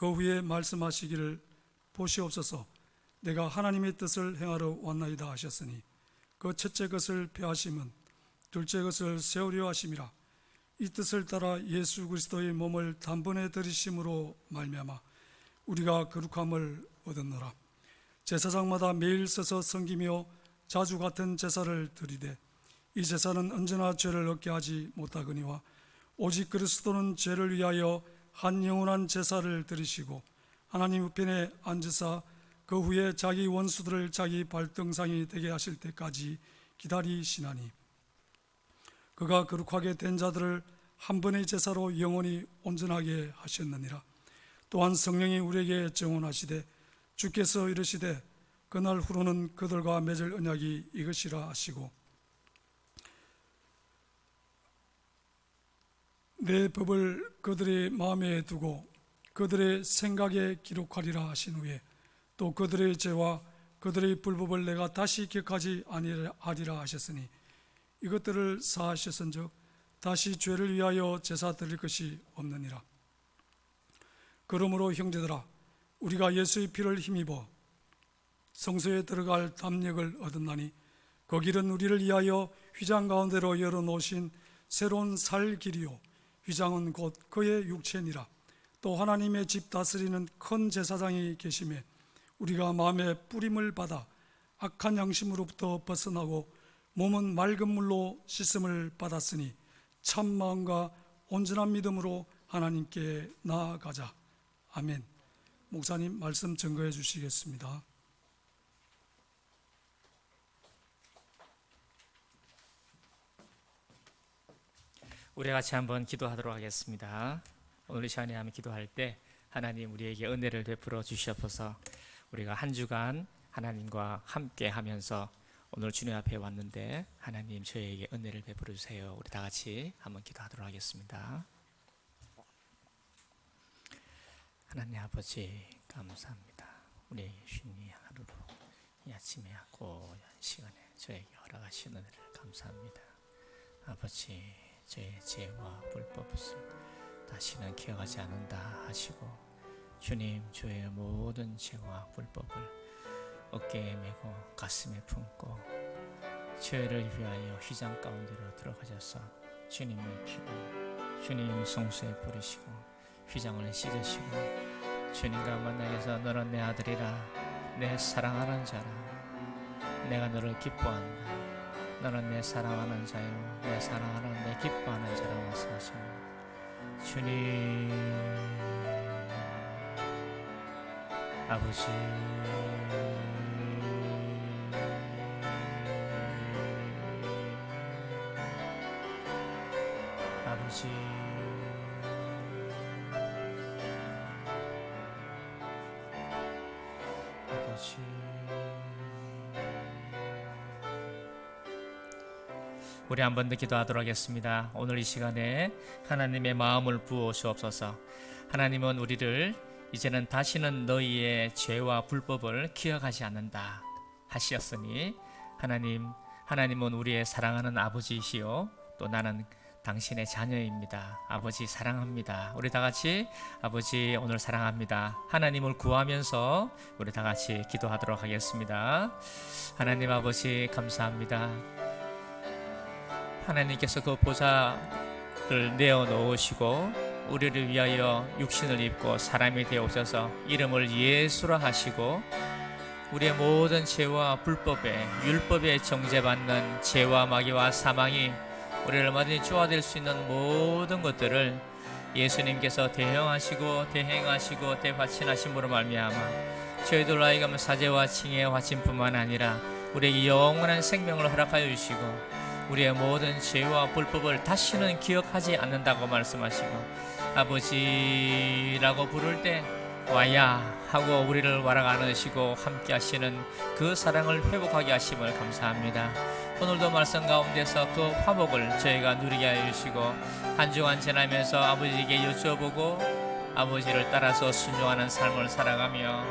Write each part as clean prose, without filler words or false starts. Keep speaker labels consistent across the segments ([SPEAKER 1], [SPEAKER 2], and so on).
[SPEAKER 1] 그 후에 말씀하시기를 보시옵소서 내가 하나님의 뜻을 행하러 왔나이다 하셨으니 그 첫째 것을 폐하심은 둘째 것을 세우려 하심이라. 이 뜻을 따라 예수 그리스도의 몸을 단번에 들이심으로 말미암아 우리가 거룩함을 얻었노라. 제사장마다 매일 서서 섬기며 자주 같은 제사를 드리되 이 제사는 언제나 죄를 얻게 하지 못하거니와 오직 그리스도는 죄를 위하여 한 영원한 제사를 드리시고 하나님 우편에 앉으사 그 후에 자기 원수들을 자기 발등상이 되게 하실 때까지 기다리시나니 그가 거룩하게 된 자들을 한 번의 제사로 영원히 온전하게 하셨느니라. 또한 성령이 우리에게 증언하시되 주께서 이르시되 그날 후로는 그들과 맺을 언약이 이것이라 하시고 내 법을 그들의 마음에 두고 그들의 생각에 기록하리라 하신 후에 또 그들의 죄와 그들의 불법을 내가 다시 기억하지 아니하리라 하셨으니 이것들을 사하셨은즉 다시 죄를 위하여 제사 드릴 것이 없느니라. 그러므로 형제들아 우리가 예수의 피를 힘입어 성소에 들어갈 담력을 얻었나니 그 길은 우리를 위하여 휘장 가운데로 열어놓으신 새로운 살 길이요 휘장은 곧 그의 육체니라. 또 하나님의 집 다스리는 큰 제사장이 계심에 우리가 마음의 뿌림을 받아 악한 양심으로부터 벗어나고 몸은 맑은 물로 씻음을 받았으니 참 마음과 온전한 믿음으로 하나님께 나아가자. 아멘. 목사님 말씀 증거해 주시겠습니다.
[SPEAKER 2] 우리 같이 한번 기도하도록 하겠습니다. 오늘 이 시간에 하면 기도할 때 하나님 우리에게 은혜를 베풀어 주시옵소서. 우리가 한 주간 하나님과 함께 하면서 오늘 주님 앞에 왔는데 하나님 저희에게 은혜를 베풀어 주세요. 우리 다 같이 한번 기도하도록 하겠습니다. 하나님 아버지 감사합니다. 우리 주님 하루로 이 아침에 고요한 시간에 저에게 허락하신 은혜를 감사합니다. 아버지 저의 죄와 불법을 다시는 기억하지 않는다 하시고 주님 저의 모든 죄와 불법을 어깨에 메고 가슴에 품고 죄를 위하여 휘장 가운데로 들어가셔서 주님의 피로 주님 성소에 뿌리시고 휘장을 씻으시고 주님과 만나게 해서 너는 내 아들이라 내 사랑하는 자라 내가 너를 기뻐한다 너는 내 사랑하는 자요 내 사랑하는 내 기뻐하는 자라 말씀하십니다. 주님 아버지 아버지 아버지 우리 한 번 더 기도하도록 하겠습니다. 오늘 이 시간에 하나님의 마음을 부어 주옵소서. 하나님은 우리를 이제는 다시는 너희의 죄와 불법을 기억하지 않는다 하시었으니 하나님은 우리의 사랑하는 아버지이시요 또 나는 당신의 자녀입니다. 아버지 사랑합니다. 우리 다 같이 아버지 오늘 사랑합니다. 하나님을 구하면서 우리 다 같이 기도하도록 하겠습니다. 하나님 아버지 감사합니다. 하나님께서 그 보좌를 내어놓으시고 우리를 위하여 육신을 입고 사람이 되어 오셔서 이름을 예수라 하시고 우리의 모든 죄와 불법에 율법에 정죄받는 죄와 마귀와 사망이 우리를 얼마든지 쪼아댈 수 있는 모든 것들을 예수님께서 대형하시고 대행하시고 대화친하심으로 말미암아 저희들 하여금 사죄와 칭의의 화친뿐만 아니라 우리에게 영원한 생명을 허락하여 주시고 우리의 모든 죄와 불법을 다시는 기억하지 않는다고 말씀하시고 아버지라고 부를 때 와야 하고 우리를 와락 안으시고 함께 하시는 그 사랑을 회복하게 하심을 감사합니다. 오늘도 말씀 가운데서 그 화목을 저희가 누리게 하여 주시고 한 주간 지나면서 아버지에게 여쭤보고 아버지를 따라서 순종하는 삶을 살아가며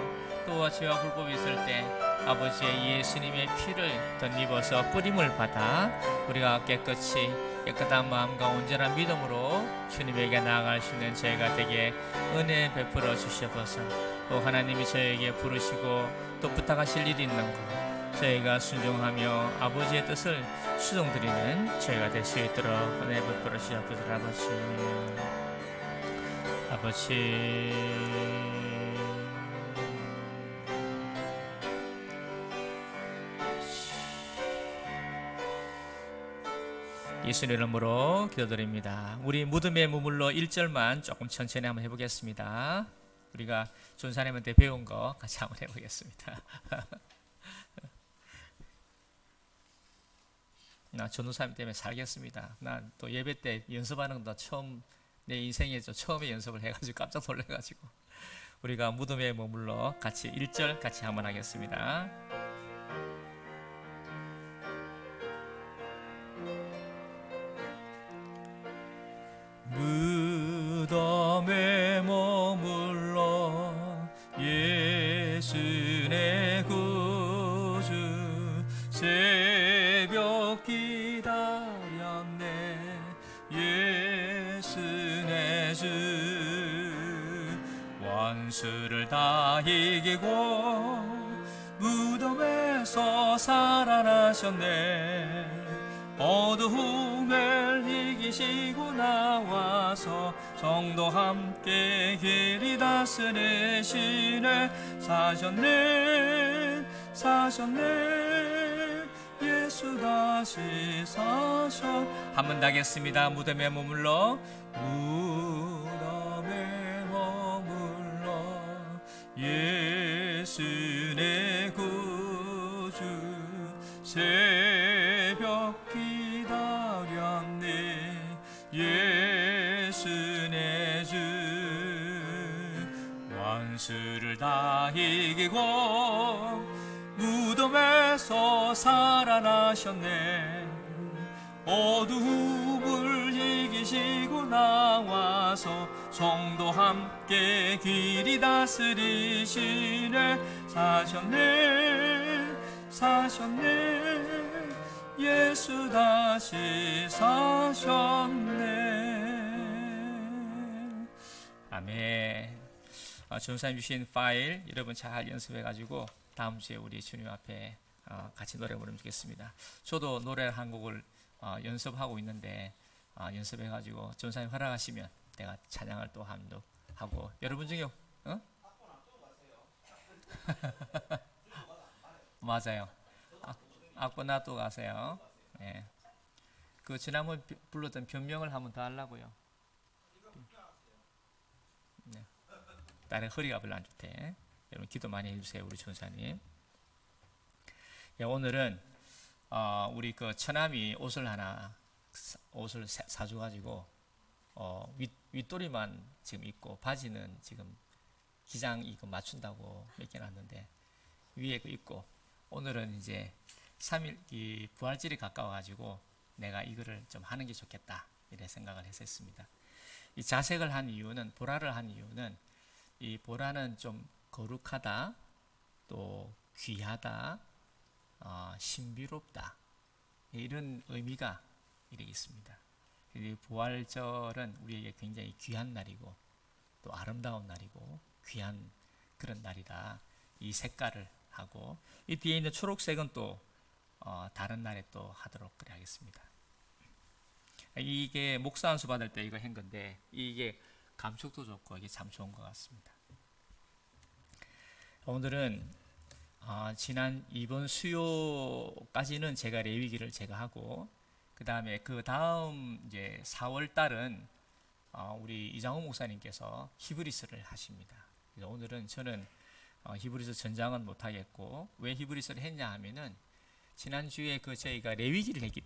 [SPEAKER 2] 또 죄와 불법이 있을 때 아버지의 예수님의 피를 덧입어서 뿌림을 받아 우리가 깨끗한 마음과 온전한 믿음으로 주님에게 나아갈 수 있는 저희가 되게 은혜 베풀어 주시옵소서. 또 하나님이 저에게 부르시고 또 부탁하실 일이 있는 것 저희가 순종하며 아버지의 뜻을 수종드리는 저희가 될 수 있도록 은혜 베풀어 주시옵소서. 아버지 예수님 이름으로 기도드립니다. 우리 무덤의 무물로 1절만 조금 천천히 한번 해보겠습니다. 우리가 전사님한테 배운 거 같이 한번 해보겠습니다. 나 전도사님 때문에 살겠습니다. 나 또 예배 때 연습하는 거 처음 내 인생에 처음에 연습을 해가지고 깜짝 놀래가지고 우리가 무덤의 무물로 같이 1절 같이 한번 하겠습니다. 무덤에 머물러 예수 내 구주 새벽 기다렸네 예수 내 주 원수를 다 이기고 무덤에서 살아나셨네 어두움을 이기시고 나와서 성도 함께 길이 다스리시네 사셨네 예수 다시 사셨 한번 나겠습니다. 무덤에 머물러 예수 내 구주 새벽 기다렸네 예수 내 주 원수를 다 이기고 무덤에서 살아나셨네 어두움을 이기시고 나와서 성도 함께 길이 다스리시네 사셨네 예수 다시 사셨네. 아멘. 전사님 주신 파일 여러분 잘 연습해가지고 다음 주에 우리 주님 앞에 같이 노래 부르면 좋겠습니다. 저도 노래 한 곡을 연습하고 있는데 연습해가지고 전사님 허락하시면 내가 찬양을 또 하고 여러분 중에 맞아요. 악보 놔두고 가세요. 네. 그 지난번 불렀던 변명을 한번 더 하려고요. 네. 딸의 허리가 별로 안 좋대. 여러분 기도 많이 해주세요, 우리 전사님. 예, 오늘은 우리 그 처남이 옷을 사줘가지고 윗도리만 지금 입고 바지는 지금 기장 이거 맞춘다고 맡겨놨는데 위에 그 입고 오늘은 이제 3일 이 부활절이 가까워가지고 내가 이거를 좀 하는 게 좋겠다 이래 생각을 했었습니다. 이 자색을 한 이유는 보라를 한 이유는 이 보라는 좀 거룩하다 또 귀하다 신비롭다 이런 의미가 이렇게 있습니다. 이 부활절은 우리에게 굉장히 귀한 날이고 또 아름다운 날이고 귀한 그런 날이다. 이 색깔을 하고 이 뒤에 있는 초록색은 또 다른 날에 또 하도록 그래 하겠습니다. 이게 목사 안수 받을 때 이거 한 건데 이게 감촉도 좋고 이게 참 좋은 것 같습니다. 오늘은 지난 이번 수요까지는 제가 레위기를 제가 하고 그 다음에 그 다음 이제 4월 달은 우리 이장호 목사님께서 히브리서를 하십니다. 그래서 오늘은 저는 히브리서 전장은 못 하겠고 왜 히브리서를 했냐 하면은 지난주에 그 저희가 레위기를 했기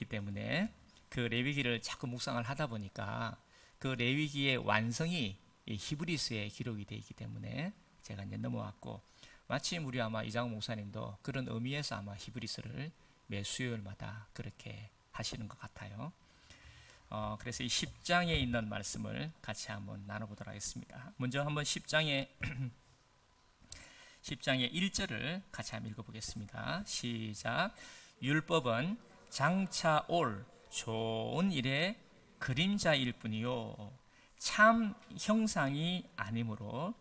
[SPEAKER 2] 때문에 그 레위기를 자꾸 묵상을 하다 보니까 그 레위기의 완성이 이 히브리서에 기록이 되어 있기 때문에 제가 이제 넘어왔고 마침 우리 아마 이장호 목사님도 그런 의미에서 아마 히브리서를 매 수요일마다 그렇게 하시는 것 같아요. 그래서 이 10장에 있는 말씀을 같이 한번 나눠보도록 하겠습니다. 먼저 한번 10장에 10장의 1절을 같이 한번 읽어보겠습니다. 시작. 율법은 장차 올 좋은 일의 그림자일 뿐이요 참 형상이 아니므로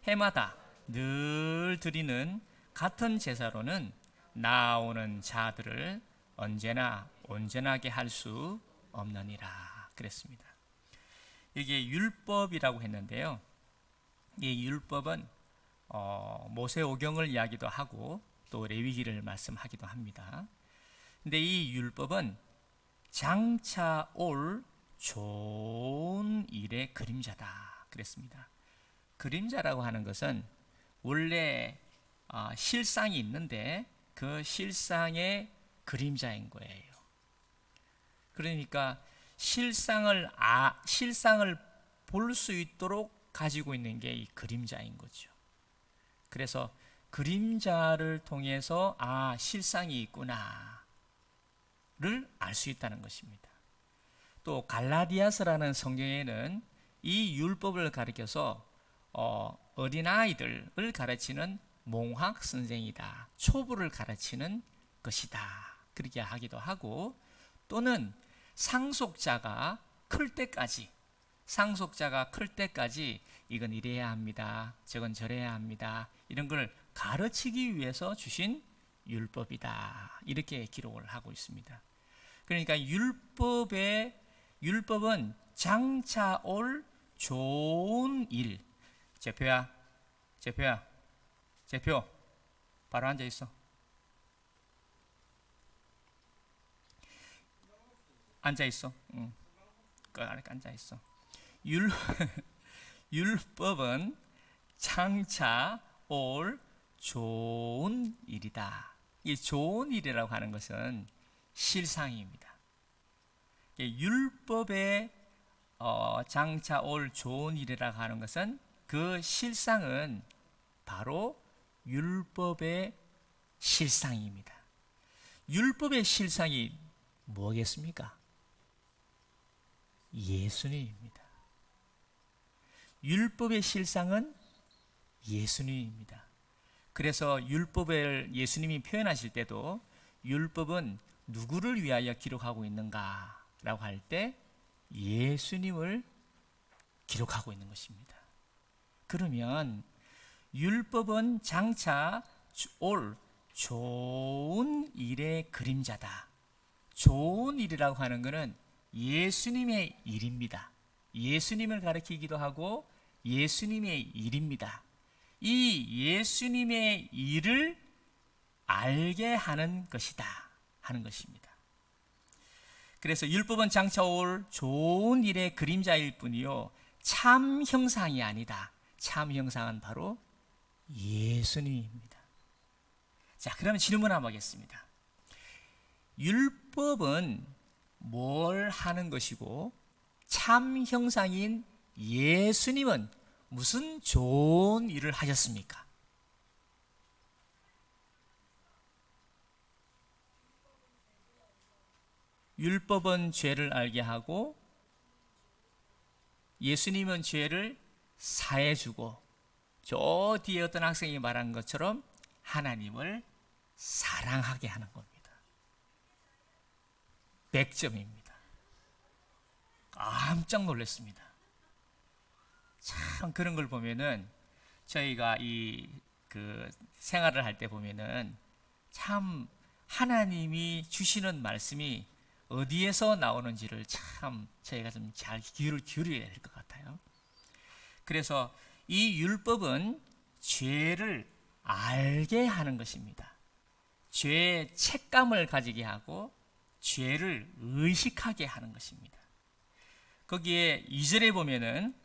[SPEAKER 2] 해마다 늘 드리는 같은 제사로는 나오는 자들을 언제나 온전하게 할 수 없느니라 그랬습니다. 여기에 율법이라고 했는데요. 이 율법은 모세오경을 이야기도 하고 또 레위기를 말씀하기도 합니다. 근데 이 율법은 장차 올 좋은 일의 그림자다 그랬습니다. 그림자라고 하는 것은 원래 실상이 있는데 그 실상의 그림자인 거예요. 그러니까 실상을 볼 수 있도록 가지고 있는 게 이 그림자인 거죠. 그래서 그림자를 통해서 실상이 있구나를 알 수 있다는 것입니다. 또 갈라디아서라는 성경에는 이 율법을 가리켜서 어린아이들을 가르치는 몽학 선생이다, 초보를 가르치는 것이다 그렇게 하기도 하고, 또는 상속자가 클 때까지 이건 이래야 합니다, 저건 저래야 합니다, 이런 걸 가르치기 위해서 주신 율법이다 이렇게 기록을 하고 있습니다. 그러니까 율법은 장차 올 좋은 일. 제표야 바로 앉아 있어. 앉아 있어. 그 아래 앉아 있어. 율법은 장차 올 좋은 일이다. 이 좋은 일이라고 하는 것은 실상입니다. 율법의 장차 올 좋은 일이라고 하는 것은 그 실상은 바로 율법의 실상입니다. 율법의 실상이 뭐겠습니까? 예수님입니다. 율법의 실상은 예수님입니다. 그래서 율법을 예수님이 표현하실 때도 율법은 누구를 위하여 기록하고 있는가 라고 할 때 예수님을 기록하고 있는 것입니다. 그러면 율법은 장차 올 좋은 일의 그림자다. 좋은 일이라고 하는 것은 예수님의 일입니다. 예수님을 가리키기도 하고 예수님의 일입니다. 이 예수님의 일을 알게 하는 것이다 하는 것입니다. 그래서 율법은 장차 올 좋은 일의 그림자일 뿐이요 참 형상이 아니다. 참 형상은 바로 예수님입니다. 자, 그러면 질문 한번 하겠습니다. 율법은 뭘 하는 것이고 참 형상인 예수님은 무슨 좋은 일을 하셨습니까? 율법은 죄를 알게 하고 예수님은 죄를 사해주고, 저 뒤에 어떤 학생이 말한 것처럼 하나님을 사랑하게 하는 겁니다. 100점입니다. 깜짝 놀랐습니다. 참 그런 걸 보면은 저희가 생활을 할 때 보면은 참 하나님이 주시는 말씀이 어디에서 나오는지를 참 저희가 좀 잘 귀를 기울여야 될 것 같아요. 그래서 이 율법은 죄를 알게 하는 것입니다. 죄의 책감을 가지게 하고 죄를 의식하게 하는 것입니다. 거기에 2절에 보면은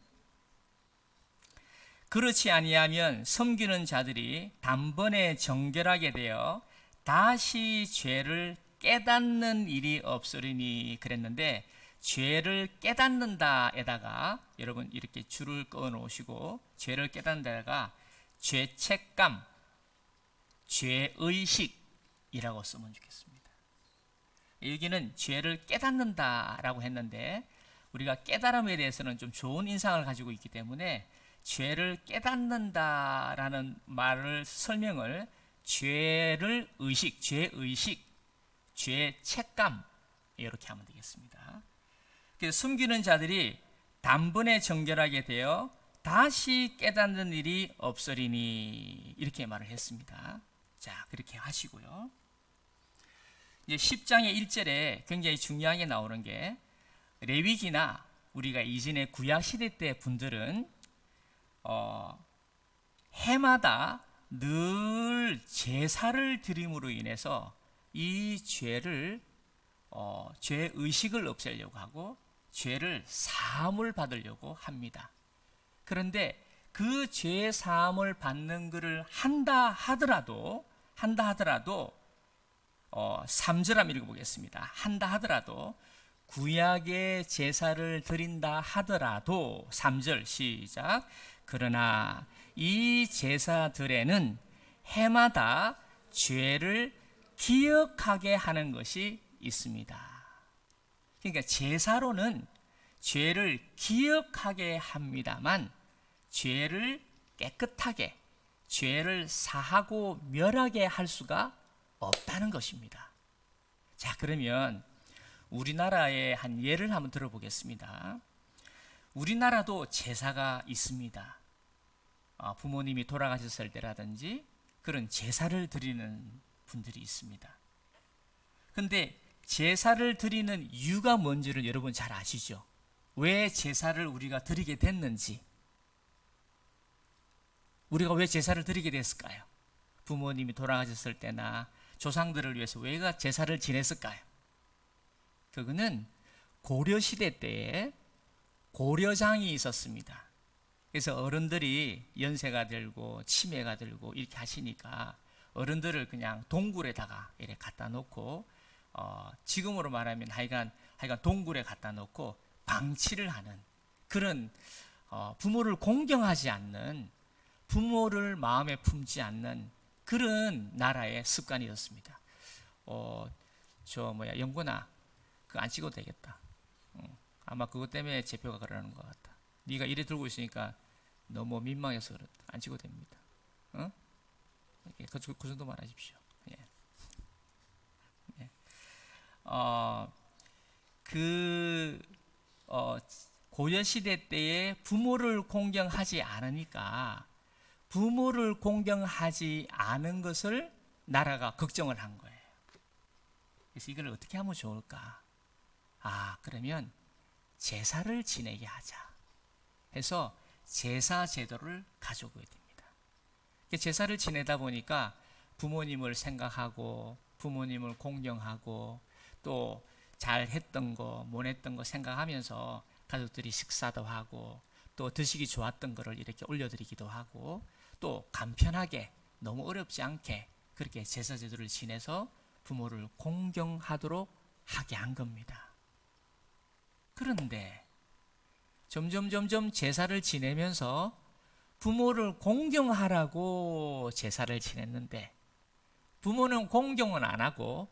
[SPEAKER 2] 그렇지 아니하면 섬기는 자들이 단번에 정결하게 되어 다시 죄를 깨닫는 일이 없으리니 그랬는데, 죄를 깨닫는다에다가 여러분 이렇게 줄을 그어 놓으시고 죄를 깨닫는다가 죄책감, 죄의식이라고 쓰면 좋겠습니다. 여기는 죄를 깨닫는다라고 했는데 우리가 깨달음에 대해서는 좀 좋은 인상을 가지고 있기 때문에 죄를 깨닫는다라는 말을 설명을 죄를 의식, 죄의식, 죄책감 이렇게 하면 되겠습니다. 그래서 숨기는 자들이 단번에 정결하게 되어 다시 깨닫는 일이 없으리니 이렇게 말을 했습니다. 자, 그렇게 하시고요. 이제 10장의 1절에 굉장히 중요하게 나오는 게 레위기나 우리가 이전에 구약 시대 때 분들은 해마다 늘 제사를 드림으로 인해서 이 죄를 죄 의식을 없애려고 하고 죄를 사함을 받으려고 합니다. 그런데 그 죄 사함을 받는 것을 한다 하더라도 3절 한번 읽어보겠습니다. 한다 하더라도 구약의 제사를 드린다 하더라도 3절 시작. 그러나 이 제사들에는 해마다 죄를 기억하게 하는 것이 있습니다. 그러니까 제사로는 죄를 기억하게 합니다만 죄를 깨끗하게, 죄를 사하고 멸하게 할 수가 없다는 것입니다. 자, 그러면 우리나라의 한 예를 한번 들어보겠습니다. 우리나라도 제사가 있습니다. 부모님이 돌아가셨을 때라든지 그런 제사를 드리는 분들이 있습니다. 근데 제사를 드리는 이유가 뭔지를 여러분 잘 아시죠? 왜 제사를 우리가 드리게 됐는지, 우리가 왜 제사를 드리게 됐을까요? 부모님이 돌아가셨을 때나 조상들을 위해서 왜 제사를 지냈을까요? 그거는 고려시대 때에 고려장이 있었습니다. 그래서 어른들이 연세가 들고 치매가 들고 이렇게 하시니까 어른들을 그냥 동굴에다가 이렇게 갖다 놓고 지금으로 말하면 하여간 동굴에 갖다 놓고 방치를 하는 그런 부모를 공경하지 않는, 부모를 마음에 품지 않는 그런 나라의 습관이었습니다. 영구나 그거 안 찍어도 되겠다. 아마 그것 때문에 제표가 그러는 것 같다. 네가 이래 들고 있으니까 너무 민망해서 그렇다. 안 찍어도 됩니다. 그 정도만 하십시오. 예. 예. 고려시대 때에 부모를 공경하지 않으니까 부모를 공경하지 않은 것을 나라가 걱정을 한 거예요. 그래서 이걸 어떻게 하면 좋을까? 그러면 제사를 지내게 하자 해서 제사 제도를 가져오게 됩니다. 제사를 지내다 보니까 부모님을 생각하고 부모님을 공경하고 또 잘했던 거 못했던 거 생각하면서 가족들이 식사도 하고 또 드시기 좋았던 거를 이렇게 올려드리기도 하고 또 간편하게 너무 어렵지 않게 그렇게 제사 제도를 지내서 부모를 공경하도록 하게 한 겁니다. 그런데 점점 제사를 지내면서 부모를 공경하라고 제사를 지냈는데 부모는 공경은 안 하고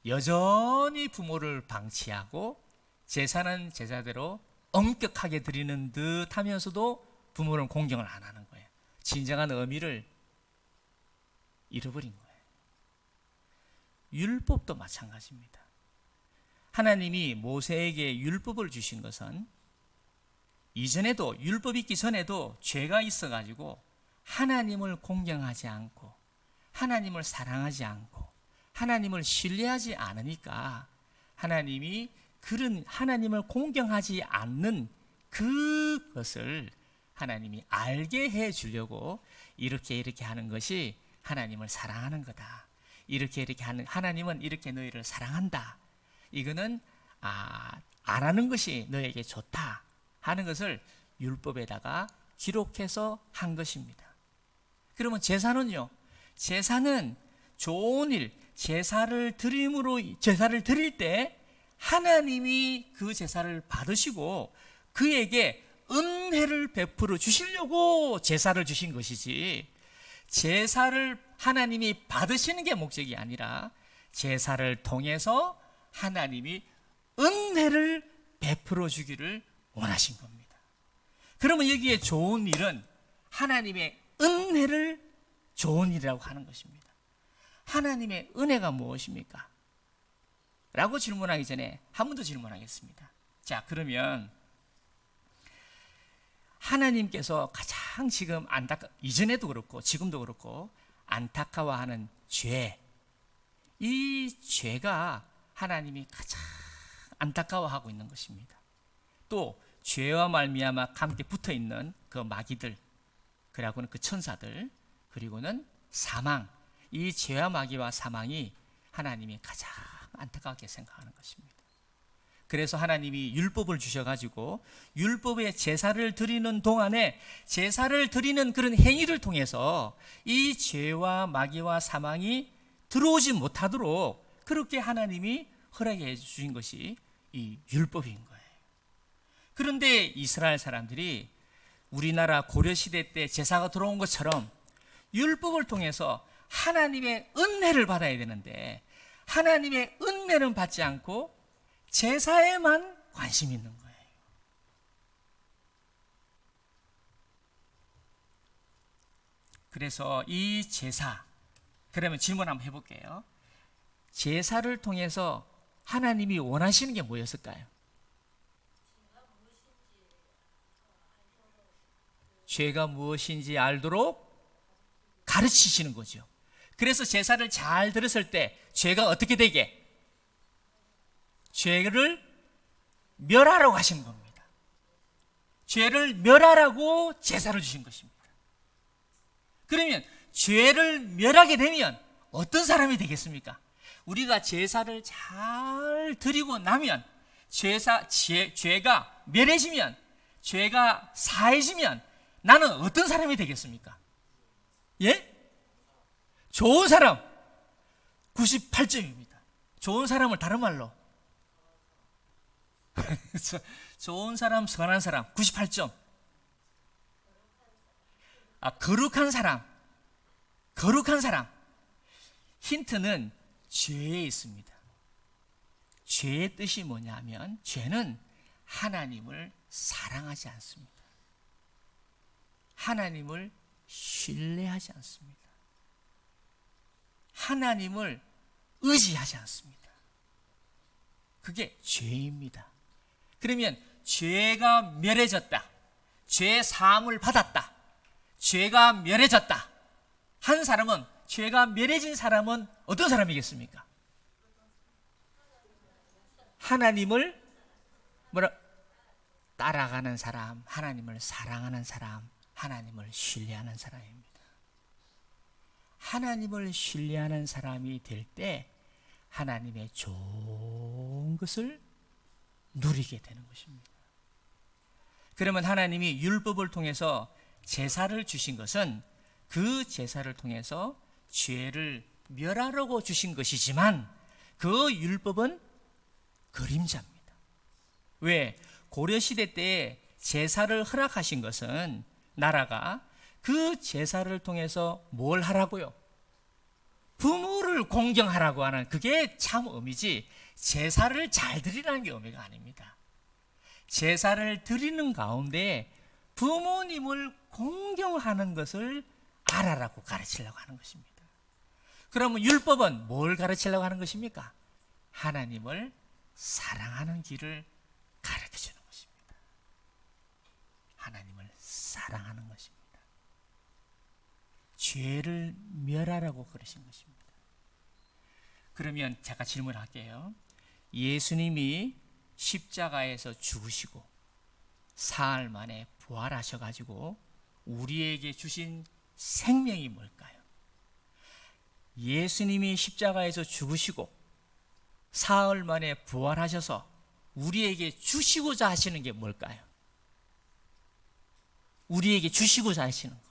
[SPEAKER 2] 여전히 부모를 방치하고 제사는 제사대로 엄격하게 드리는 듯 하면서도 부모는 공경을 안 하는 거예요. 진정한 의미를 잃어버린 거예요. 율법도 마찬가지입니다. 하나님이 모세에게 율법을 주신 것은 이전에도 율법 있기 전에도 죄가 있어가지고 하나님을 공경하지 않고 하나님을 사랑하지 않고 하나님을 신뢰하지 않으니까 하나님이 그런 하나님을 공경하지 않는 그것을 하나님이 알게 해 주려고 이렇게 하는 것이 하나님을 사랑하는 거다. 이렇게 하는 하나님은 이렇게 너희를 사랑한다. 이거는 안 하는 것이 너에게 좋다 하는 것을 율법에다가 기록해서 한 것입니다. 그러면 제사는요? 제사는 좋은 일, 제사를 드릴 때 하나님이 그 제사를 받으시고 그에게 은혜를 베풀어 주시려고 제사를 주신 것이지, 제사를 하나님이 받으시는 게 목적이 아니라 제사를 통해서 하나님이 은혜를 베풀어 주기를 원하신 겁니다. 그러면 여기에 좋은 일은 하나님의 은혜를 좋은 일이라고 하는 것입니다. 하나님의 은혜가 무엇입니까? 라고 질문하기 전에 한 번 더 질문하겠습니다. 자, 그러면 하나님께서 가장 지금 이전에도 그렇고 지금도 그렇고 안타까워하는 죄, 이 죄가 하나님이 가장 안타까워하고 있는 것입니다. 또 죄와 말미암아 함께 붙어있는 그 마귀들, 그리고는 그 천사들, 그리고는 사망, 이 죄와 마귀와 사망이 하나님이 가장 안타깝게 생각하는 것입니다. 그래서 하나님이 율법을 주셔가지고 율법의 제사를 드리는 동안에 제사를 드리는 그런 행위를 통해서 이 죄와 마귀와 사망이 들어오지 못하도록 그렇게 하나님이 허락해 주신 것이 이 율법인 거예요. 그런데 이스라엘 사람들이 우리나라 고려시대 때 제사가 들어온 것처럼 율법을 통해서 하나님의 은혜를 받아야 되는데 하나님의 은혜는 받지 않고 제사에만 관심이 있는 거예요. 그래서 이 제사, 그러면 질문 한번 해볼게요. 제사를 통해서 하나님이 원하시는 게 뭐였을까요? 죄가 무엇인지 알도록 가르치시는 거죠. 그래서 제사를 잘 들었을 때 죄가 어떻게 되게? 죄를 멸하라고 하신 겁니다. 죄를 멸하라고 제사를 주신 것입니다. 그러면 죄를 멸하게 되면 어떤 사람이 되겠습니까? 우리가 제사를 잘 드리고 나면 죄가 멸해지면, 죄가 사해지면 나는 어떤 사람이 되겠습니까? 예? 좋은 사람 98점입니다. 좋은 사람을 다른 말로 좋은 사람, 선한 사람 98점. 거룩한 사람. 거룩한 사람. 힌트는 죄에 있습니다. 죄의 뜻이 뭐냐면 죄는 하나님을 사랑하지 않습니다. 하나님을 신뢰하지 않습니다. 하나님을 의지하지 않습니다. 그게 죄입니다. 그러면 죄가 멸해졌다, 죄 사함을 받았다, 죄가 멸해졌다 한 사람은, 죄가 멸해진 사람은 어떤 사람이겠습니까? 하나님을 따라가는 사람, 하나님을 사랑하는 사람, 하나님을 신뢰하는 사람입니다. 하나님을 신뢰하는 사람이 될 때 하나님의 좋은 것을 누리게 되는 것입니다. 그러면 하나님이 율법을 통해서 제사를 주신 것은 그 제사를 통해서 죄를 멸하려고 주신 것이지만 그 율법은 그림자입니다. 왜? 고려시대 때 제사를 허락하신 것은 나라가 그 제사를 통해서 뭘 하라고요? 부모를 공경하라고 하는, 그게 참 의미지 제사를 잘 드리라는 게 의미가 아닙니다. 제사를 드리는 가운데 부모님을 공경하는 것을 알아라고 가르치려고 하는 것입니다. 그러면 율법은 뭘 가르치려고 하는 것입니까? 하나님을 사랑하는 길을 가르쳐주는 것입니다. 하나님을 사랑하는 것입니다. 죄를 멸하라고 그러신 것입니다. 그러면 제가 질문할게요. 예수님이 십자가에서 죽으시고 사흘 만에 부활하셔가지고 우리에게 주신 생명이 뭘까요? 예수님이 십자가에서 죽으시고 사흘 만에 부활하셔서 우리에게 주시고자 하시는 게 뭘까요? 우리에게 주시고자 하시는 거.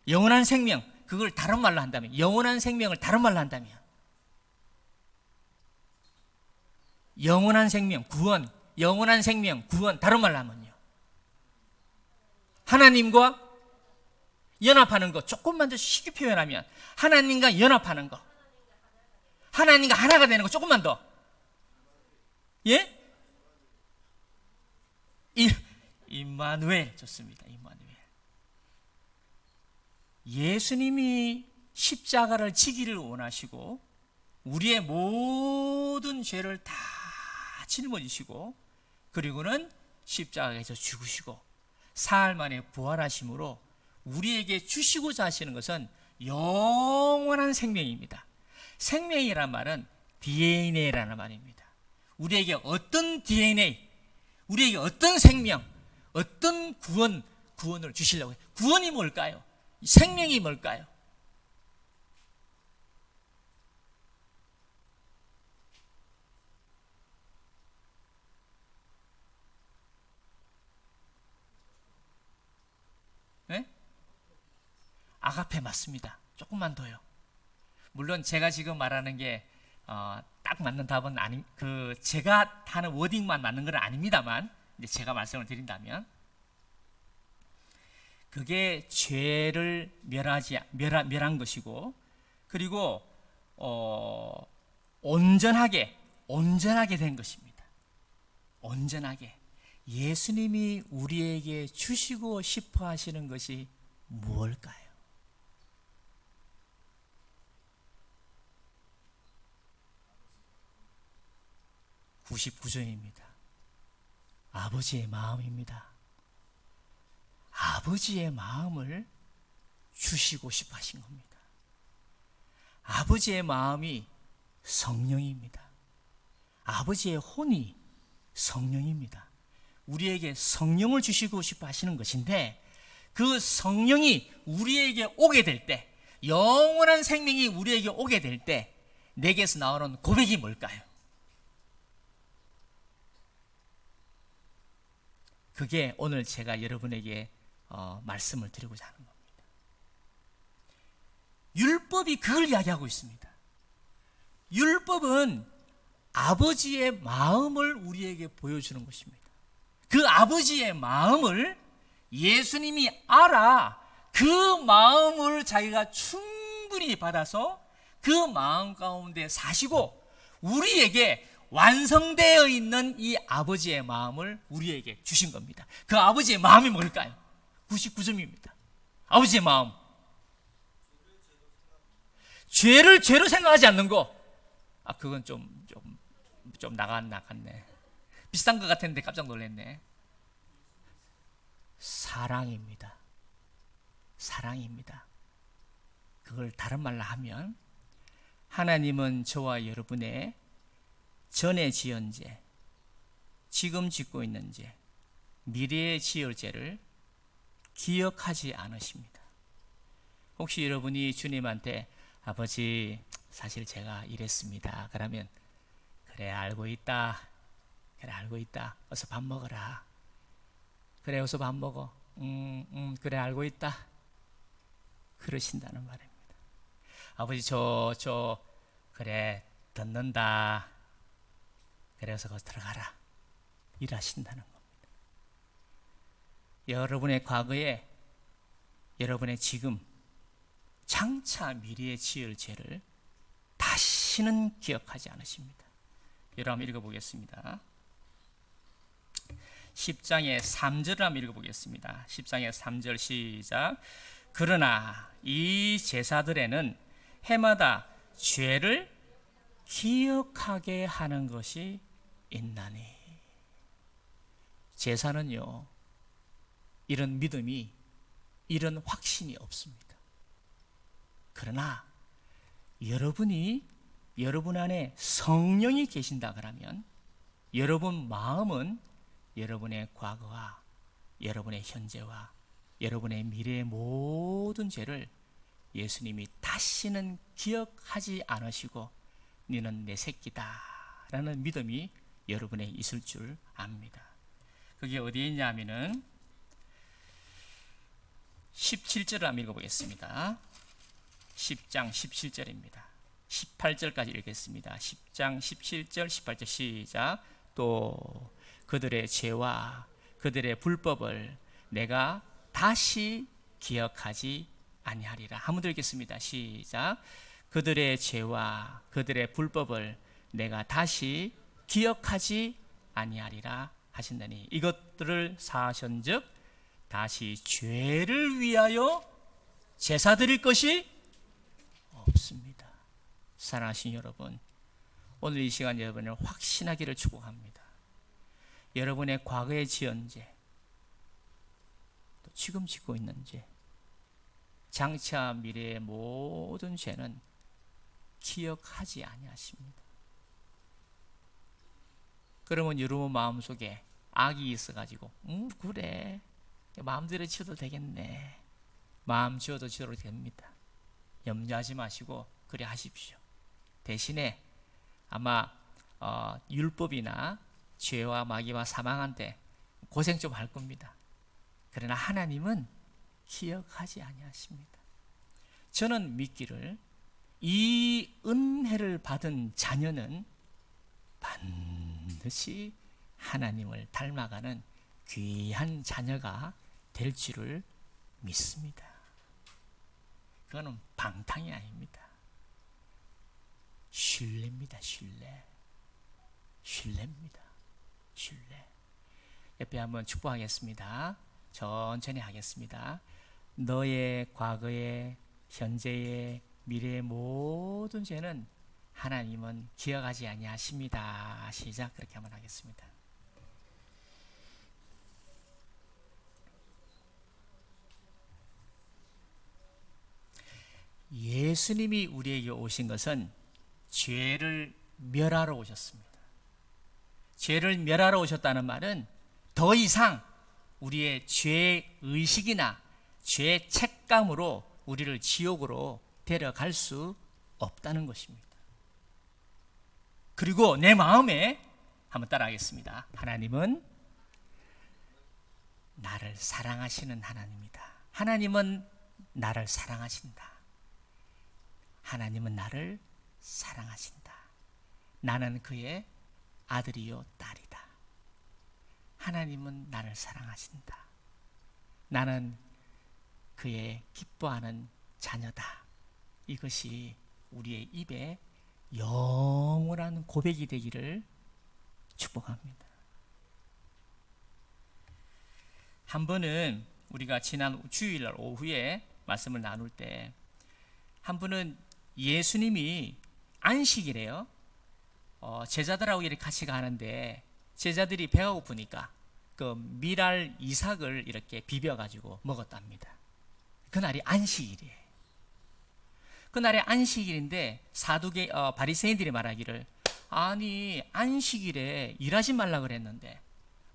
[SPEAKER 2] 영원한 생명, 그걸 다른 말로 한다면, 영원한 생명을 다른 말로 한다면, 영원한 생명, 구원, 영원한 생명, 구원, 다른 말로 하면요, 하나님과 연합하는 거, 조금만 더 쉽게 표현하면 하나님과 연합하는 거, 하나님과 하나가 되는 거, 조금만 더. 예? 임마누엘. 좋습니다. 임마누엘. 예수님이 십자가를 지기를 원하시고 우리의 모든 죄를 다 짊어지시고 그리고는 십자가에서 죽으시고 사흘 만에 부활하심으로 우리에게 주시고자 하시는 것은 영원한 생명입니다. 생명이란 말은 DNA라는 말입니다. 우리에게 어떤 DNA, 우리에게 어떤 생명, 어떤 구원을 주시려고 해요. 구원이 뭘까요? 생명이 뭘까요? 네? 아가페 맞습니다. 조금만 더요. 물론 제가 지금 말하는 게 딱 맞는 답은 제가 하는 워딩만 맞는 건 아닙니다만 이제 제가 말씀을 드린다면 그게 죄를 멸한 것이고 그리고 온전하게 된 것입니다. 온전하게 예수님이 우리에게 주시고 싶어 하시는 것이 무엇일까요? 99점입니다. 아버지의 마음입니다. 아버지의 마음을 주시고 싶어 하신 겁니다. 아버지의 마음이 성령입니다. 아버지의 혼이 성령입니다. 우리에게 성령을 주시고 싶어 하시는 것인데 그 성령이 우리에게 오게 될 때, 영원한 생명이 우리에게 오게 될 때 내게서 나오는 고백이 뭘까요? 그게 오늘 제가 여러분에게 말씀을 드리고자 하는 겁니다. 율법이 그걸 이야기하고 있습니다. 율법은 아버지의 마음을 우리에게 보여주는 것입니다. 그 아버지의 마음을 예수님이 알아 그 마음을 자기가 충분히 받아서 그 마음 가운데 사시고 우리에게 완성되어 있는 이 아버지의 마음을 우리에게 주신 겁니다. 그 아버지의 마음이 뭘까요? 99점입니다. 아버지의 마음. 죄를 죄로 생각하지 않는 거. 그건 좀 나갔네. 비슷한 것 같았는데 깜짝 놀랐네. 사랑입니다. 사랑입니다. 그걸 다른 말로 하면 하나님은 저와 여러분의 전에 지은 죄, 지금 짓고 있는 죄, 미래에 지을 죄를 기억하지 않으십니다. 혹시 여러분이 주님한테 아버지 사실 제가 이랬습니다. 그러면 그래 알고 있다. 그래 알고 있다. 어서 밥 먹어라. 그래 어서 밥 먹어. 그래 알고 있다. 그러신다는 말입니다. 아버지 저 그래 듣는다. 그래서 거기 들어가라. 일하신다는 겁니다. 여러분의 과거에 여러분의 지금 장차 미래에 지을 죄를 다시는 기억하지 않으십니다. 여러분 한번 읽어보겠습니다. 10장의 3절을 한번 읽어보겠습니다. 10장의 3절 시작. 그러나 이 제사들에는 해마다 죄를 기억하게 하는 것이 있나니. 제사는요 이런 믿음이 이런 확신이 없습니다. 그러나 여러분 안에 성령이 계신다 그러면 여러분 마음은 여러분의 과거와 여러분의 현재와 여러분의 미래의 모든 죄를 예수님이 다시는 기억하지 않으시고 너는 내 새끼다 라는 믿음이 여러분에 있을 줄 압니다. 그게 어디에 있냐면은 17절을 한번 읽어보겠습니다. 10장 17절입니다. 18절까지 읽겠습니다. 10장 17절 18절 시작. 또 그들의 죄와 그들의 불법을 내가 다시 기억하지 아니하리라. 한번 더 읽겠습니다. 시작. 그들의 죄와 그들의 불법을 내가 다시 기억하지 아니하리라 하신다니. 이것들을 사하신즉 다시 죄를 위하여 제사 드릴 것이 없습니다. 사랑하신 여러분, 오늘 이 시간 여러분을 확신하기를 축복합니다. 여러분의 과거에 지은 죄, 또 지금 짓고 있는 죄, 장차 미래의 모든 죄는 기억하지 아니하십니다. 그러면 여러분 마음속에 악이 있어가지고 그래 마음대로 지어도 되겠네, 마음 지어도 됩니다. 염려하지 마시고 그래 하십시오. 대신에 아마 율법이나 죄와 마귀와 사망한테 고생 좀 할 겁니다. 그러나 하나님은 기억하지 아니하십니다. 저는 믿기를 이 은혜를 받은 자녀는 반드시 하나님을 닮아가는 귀한 자녀가 될 줄을 믿습니다. 그거는 방탕이 아닙니다. 신뢰입니다. 신뢰입니다. 신뢰. 옆에 한번 축복하겠습니다. 천천히 하겠습니다. 너의 과거의, 현재의, 미래의 모든 죄는 하나님은 기억하지 아니하십니다. 시작. 그렇게 한번 하겠습니다. 예수님이 우리에게 오신 것은 죄를 멸하러 오셨습니다. 죄를 멸하러 오셨다는 말은 더 이상 우리의 죄 의식이나 죄 책감으로 우리를 지옥으로 데려갈 수 없다는 것입니다. 그리고 내 마음에 한번 따라하겠습니다. 하나님은 나를 사랑하시는 하나님이다. 하나님은 나를 사랑하신다. 하나님은 나를 사랑하신다. 나는 그의 아들이요 딸이다. 하나님은 나를 사랑하신다. 나는 그의 기뻐하는 자녀다. 이것이 우리의 입에 영원한 고백이 되기를 축복합니다. 한 번은 우리가 지난 주일날 오후에 말씀을 나눌 때 한 분은 예수님이 안식이래요. 제자들하고 이렇게 같이 가는데 제자들이 배가 고프니까 그 밀알 이삭을 이렇게 비벼가지고 먹었답니다. 그날이 안식일이에요. 그날이 안식일인데 바리새인들이 말하기를 아니 안식일에 일하지 말라 그랬는데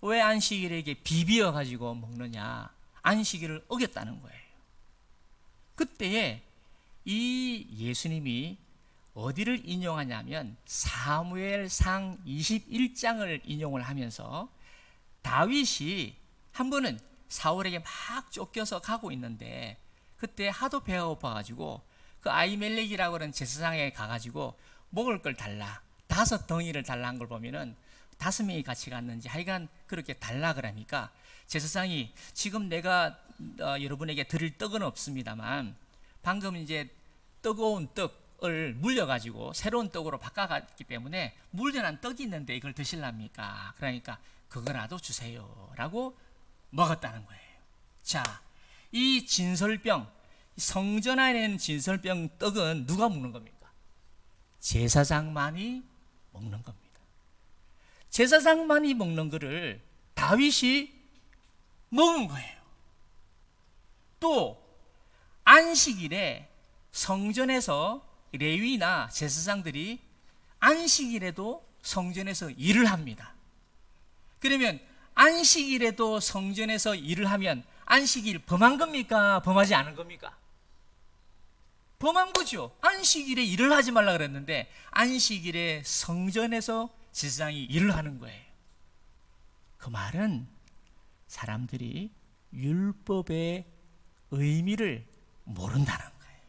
[SPEAKER 2] 왜 안식일에 이게 비벼가지고 먹느냐, 안식일을 어겼다는 거예요. 그때에 이 예수님이 어디를 인용하냐면 사무엘상 21장을 인용을 하면서 다윗이 한 번은 사울에게 막 쫓겨서 가고 있는데 그때 하도 배가 고파가지고 그 아히멜렉이라고 하는 제사장에 가가지고 먹을 걸 달라, 5덩이를 달라 한 걸 보면은 5명이 같이 갔는지 하여간 그렇게 달라 그러니까 제사장이 지금 내가 여러분에게 드릴 떡은 없습니다만 방금 이제 뜨거운 떡을 물려가지고 새로운 떡으로 바꿔갔기 때문에 물려난 떡이 있는데 이걸 드실랍니까? 그러니까 그거라도 주세요 라고 먹었다는 거예요. 자, 이 진설병, 성전 안에 있는 진설병 떡은 누가 먹는 겁니까? 제사장만이 먹는 겁니다. 제사장만이 먹는 거를 다윗이 먹은 거예요. 또 안식일에 성전에서 레위나 제사장들이 안식일에도 성전에서 일을 합니다. 그러면 안식일에도 성전에서 일을 하면 안식일 범한 겁니까? 범하지 않은 겁니까? 범한 거죠. 안식일에 일을 하지 말라 그랬는데 안식일에 성전에서 제사장이 일을 하는 거예요. 그 말은 사람들이 율법의 의미를 모른다는 거예요.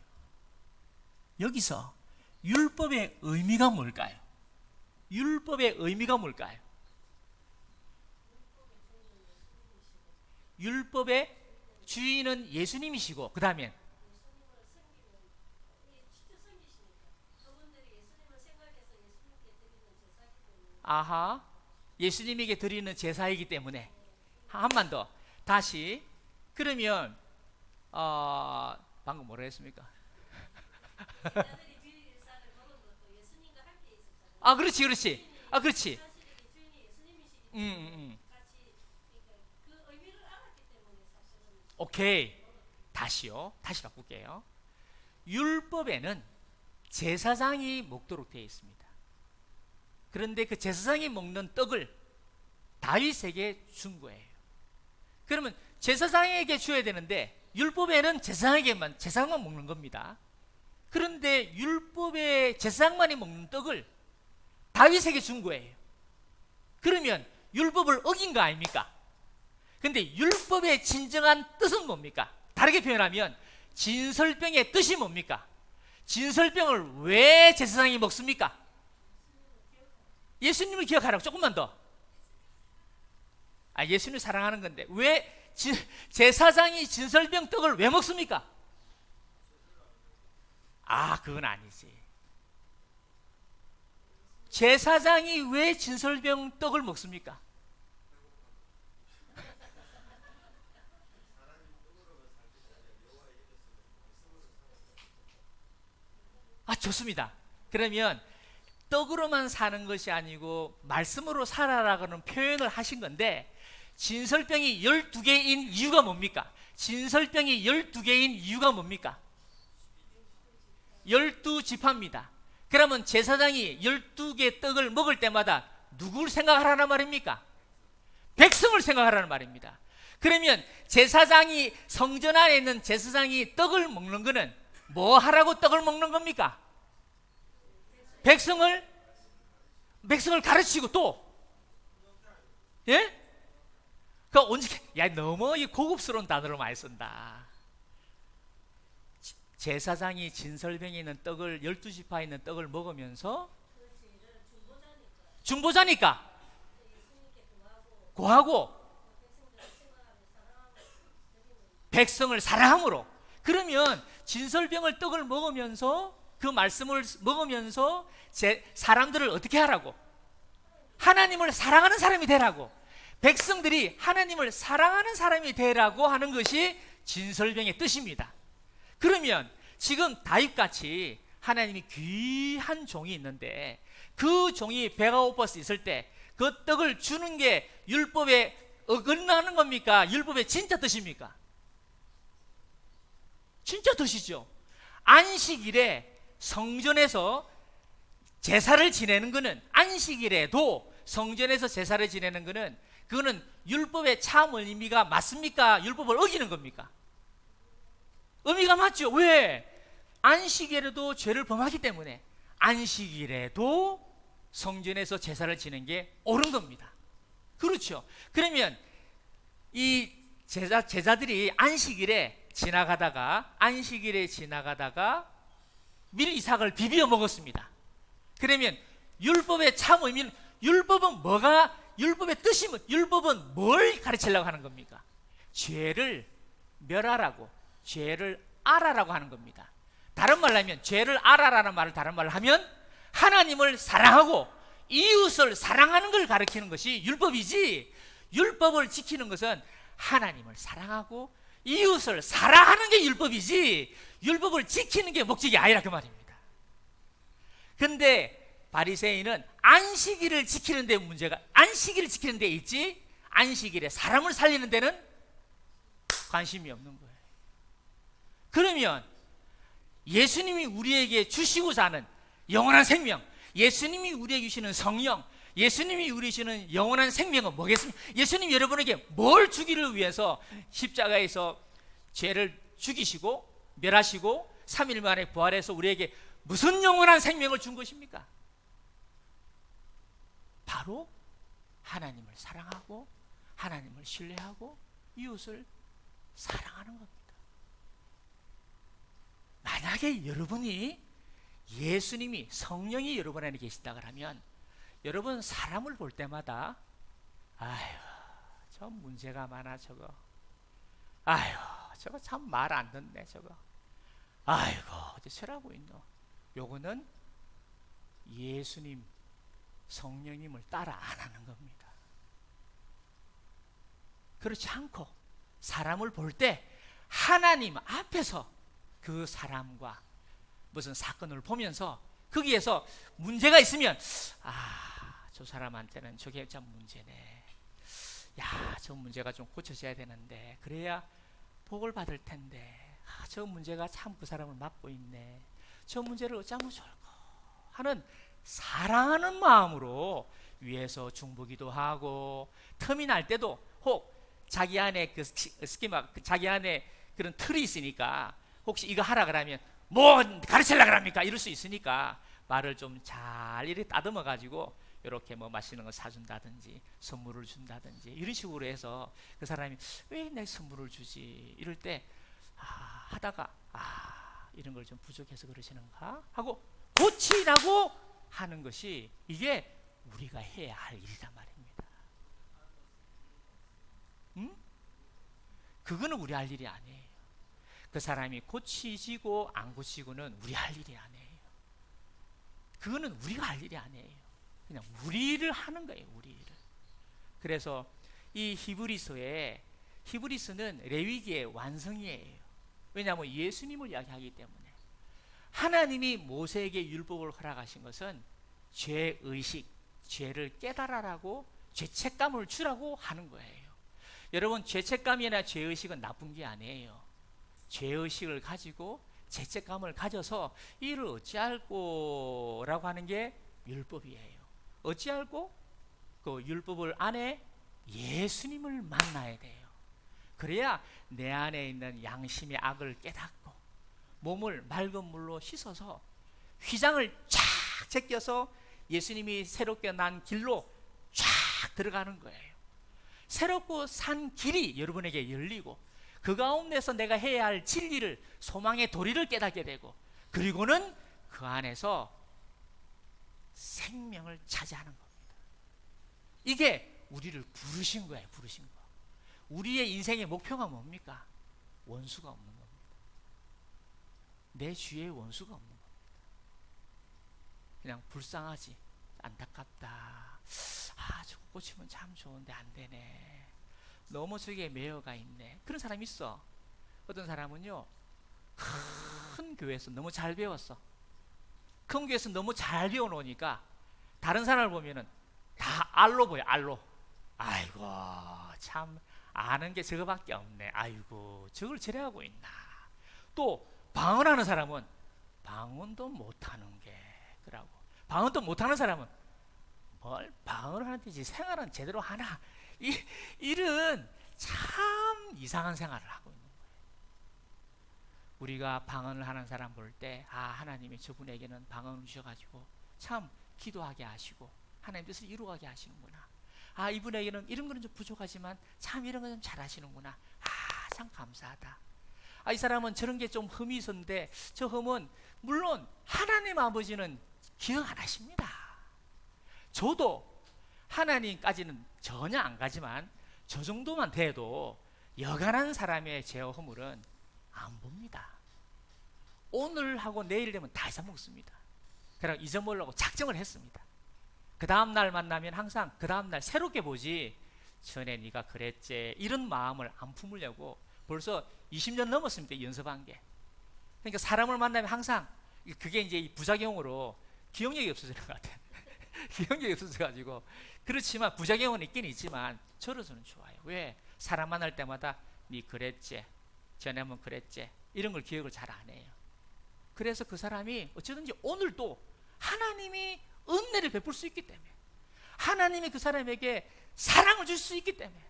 [SPEAKER 2] 여기서 율법의 의미가 뭘까요? 율법의 의미가 뭘까요? 율법의 주인은 예수님이시고 그 다음에 아하, 예수님에게 드리는 제사이기 때문에. 한번 더 다시. 그러면 방금 뭐라 했습니까? 아, 그렇지, 그렇지. 아, 그렇지. 오케이. 다시요. 다시 바꿀게요. 율법에는 제사장이 먹도록 되어 있습니다. 그런데 그 제사장이 먹는 떡을 다윗에게 준 거예요. 그러면 제사장에게 줘야 되는데 율법에는 제사장만 먹는 겁니다. 그런데 율법의 제사장만이 먹는 떡을 다윗에게 준 거예요. 그러면 율법을 어긴 거 아닙니까? 근데 율법의 진정한 뜻은 뭡니까? 다르게 표현하면 진설병의 뜻이 뭡니까? 진설병을 왜 제사장이 먹습니까? 예수님을 기억하라고. 조금만 더. 예수님을 사랑하는 건데 왜 제사장이 진설병 떡을 왜 먹습니까? 그건 아니지. 제사장이 왜 진설병 떡을 먹습니까? 좋습니다. 그러면 떡으로만 사는 것이 아니고 말씀으로 살아라고는 표현을 하신 건데, 진설병이 12개인 이유가 뭡니까? 진설병이 12개인 이유가 뭡니까? 12지파입니다. 그러면 제사장이 12개 떡을 먹을 때마다 누구를 생각하라는 말입니까? 백성을 생각하라는 말입니다. 그러면 제사장이, 성전 안에 있는 제사장이 떡을 먹는 것은 뭐 하라고 떡을 먹는 겁니까? 백성을 가르치고 또, 예? 너무 고급스러운 단어를 많이 쓴다. 제사장이 진설병에 있는 떡을, 12지파에 있는 떡을 먹으면서 중보자니까 고하고 백성을 사랑함으로. 그러면 진설병을 떡을 먹으면서, 그 말씀을 먹으면서 사람들을 어떻게 하라고? 하나님을 사랑하는 사람이 되라고. 백성들이 하나님을 사랑하는 사람이 되라고 하는 것이 진설병의 뜻입니다. 그러면 지금 다윗같이 하나님이 귀한 종이 있는데, 그 종이 배가 고파서 있을 때 그 떡을 주는 게 율법에 어긋나는 겁니까? 율법의 진짜 뜻입니까? 진짜 뜻이죠. 안식일에 성전에서 제사를 지내는 것은, 안식일에도 성전에서 제사를 지내는 것은, 그거는 율법의 참 의미가 맞습니까? 율법을 어기는 겁니까? 의미가 맞죠. 왜? 안식일에도 죄를 범하기 때문에 안식일에도 성전에서 제사를 지내는 게 옳은 겁니다. 그렇죠. 그러면 이 제자들이 안식일에 지나가다가 밀 이삭을 비벼 먹었습니다. 그러면 율법의 참 의미는, 율법의 뜻이 율법은 뭘 가르치려고 하는 겁니까? 죄를 멸하라고, 죄를 알아라고 하는 겁니다. 다른 말로 하면, 죄를 알아라는 말을 다른 말로 하면 하나님을 사랑하고 이웃을 사랑하는 걸 가르치는 것이 율법이지, 율법을 지키는 것은 하나님을 사랑하고 이웃을 사랑하는 게 율법이지, 율법을 지키는 게 목적이 아니라 그 말입니다. 근데 바리새인은 안식일을 지키는 데 문제가, 안식일을 지키는 데 있지, 안식일에 사람을 살리는 데는 관심이 없는 거예요. 그러면 예수님이 우리에게 주시고자 하는 영원한 생명, 예수님이 우리에게 주시는 성령, 예수님이 우리 주시는 영원한 생명은 뭐겠습니까? 예수님이 여러분에게 뭘 주기를 위해서 십자가에서 죄를 죽이시고 멸하시고 3일 만에 부활해서 우리에게 무슨 영원한 생명을 준 것입니까? 바로 하나님을 사랑하고 하나님을 신뢰하고 이웃을 사랑하는 겁니다. 만약에 여러분이, 예수님이, 성령이 여러분 안에 계시다고 하면, 여러분 사람을 볼 때마다 저 문제가 많아, 저거 저거 참 말 안 듣네, 저거 어쩌라고 있노. 요거는 예수님, 성령님을 따라 안 하는 겁니다. 그렇지 않고 사람을 볼 때 하나님 앞에서 그 사람과 무슨 사건을 보면서 거기에서 문제가 있으면 저 사람한테는 저게 참 문제네. 야, 저 문제가 좀 고쳐져야 되는데 그래야 복을 받을 텐데 저 문제가 참 그 사람을 막고 있네. 저 문제를 어쩌면 좋을까 하는 사랑하는 마음으로 위에서 중보기도 하고, 틈이 날 때도 혹 자기 안에 그 스키마, 자기 안에 그런 틀이 있으니까 혹시 이거 하라 그러면 뭐 가르치려 그럽니까 이럴 수 있으니까 말을 좀 잘 이렇게 다듬어 가지고 이렇게 뭐 맛있는 거 사준다든지 선물을 준다든지 이런 식으로 해서 그 사람이 왜 내 선물을 주지 이럴 때 하다가 이런 걸 좀 부족해서 그러시는가 하고 고치라고 하는 것이 이게 우리가 해야 할 일이란 말입니다. 그거는 우리 할 일이 아니에요. 그 사람이 고치지고 안 고치고는 우리 할 일이 아니에요. 그거는 우리가 할 일이 아니에요. 그냥 우리를 하는 거예요. 우리를. 그래서 이 히브리서는 레위기의 완성이에요. 왜냐하면 예수님을 이야기하기 때문에. 하나님이 모세에게 율법을 허락하신 것은 죄의식, 죄를 깨달아라고 죄책감을 주라고 하는 거예요. 여러분, 죄책감이나 죄의식은 나쁜 게 아니에요. 죄의식을 가지고 죄책감을 가져서 이를 어찌할꼬 라고 하는 게 율법이에요. 어찌할꼬? 그 율법을 안에 예수님을 만나야 돼요. 그래야 내 안에 있는 양심의 악을 깨닫고 몸을 맑은 물로 씻어서 휘장을 쫙 제껴서 예수님이 새롭게 난 길로 쫙 들어가는 거예요. 새롭고 산 길이 여러분에게 열리고 그 가운데서 내가 해야 할 진리를, 소망의 도리를 깨닫게 되고, 그리고는 그 안에서 생명을 차지하는 겁니다. 이게 우리를 부르신 거예요. 부르신 거. 우리의 인생의 목표가 뭡니까? 원수가 없는 겁니다. 내 주위에 원수가 없는 겁니다. 그냥 불쌍하지, 안타깝다, 저거 고치면 참 좋은데 안 되네, 너무 저기에 매여가 있네, 그런 사람이 있어. 어떤 사람은요, 큰 교회에서 너무 잘 배웠어. 큰 교회에서 너무 잘 배워놓으니까 다른 사람을 보면은 다 알로 보여. 알로. 아이고 참 아는 게 저거밖에 없네. 아이고 저걸 저래 하고 있나. 또 방언하는 사람은 방언도 못하는 게 그러고, 방언도 못하는 사람은 뭘 방언을 하는지 생활은 제대로 하나, 이런 참 이상한 생활을 하고 있는 거예요. 우리가 방언을 하는 사람 볼 때 하나님이 저분에게는 방언을 주셔가지고 참 기도하게 하시고 하나님 뜻을 이루어가게 하시는구나. 이분에게는 이런 거는 좀 부족하지만 참 이런 건 좀 잘하시는구나. 참 감사하다. 이 사람은 저런 게 좀 흠이 있었는데 저 흠은 물론 하나님 아버지는 기억 안 하십니다. 저도 하나님까지는 전혀 안 가지만 저 정도만 돼도 여간한 사람의 죄와 허물은 안 봅니다. 오늘 하고 내일 되면 다 잊어먹습니다. 그래서 잊어먹으려고 작정을 했습니다. 그 다음날 만나면 항상 그 다음날 새롭게 보지, 전에 네가 그랬지 이런 마음을 안 품으려고 벌써 20년 넘었습니다. 연습한 게. 그러니까 사람을 만나면 항상 그게 이제 부작용으로 기억력이 없어지는 것 같아요. 기억력이 없어져가지고. 그렇지만 부작용은 있긴 있지만 저로서는 좋아요. 왜? 사람 만날 때마다 네 그랬지, 전에 한번 그랬지, 이런 걸 기억을 잘 안 해요. 그래서 그 사람이 어쩌든지 오늘도 하나님이 은혜를 베풀 수 있기 때문에, 하나님이 그 사람에게 사랑을 줄 수 있기 때문에.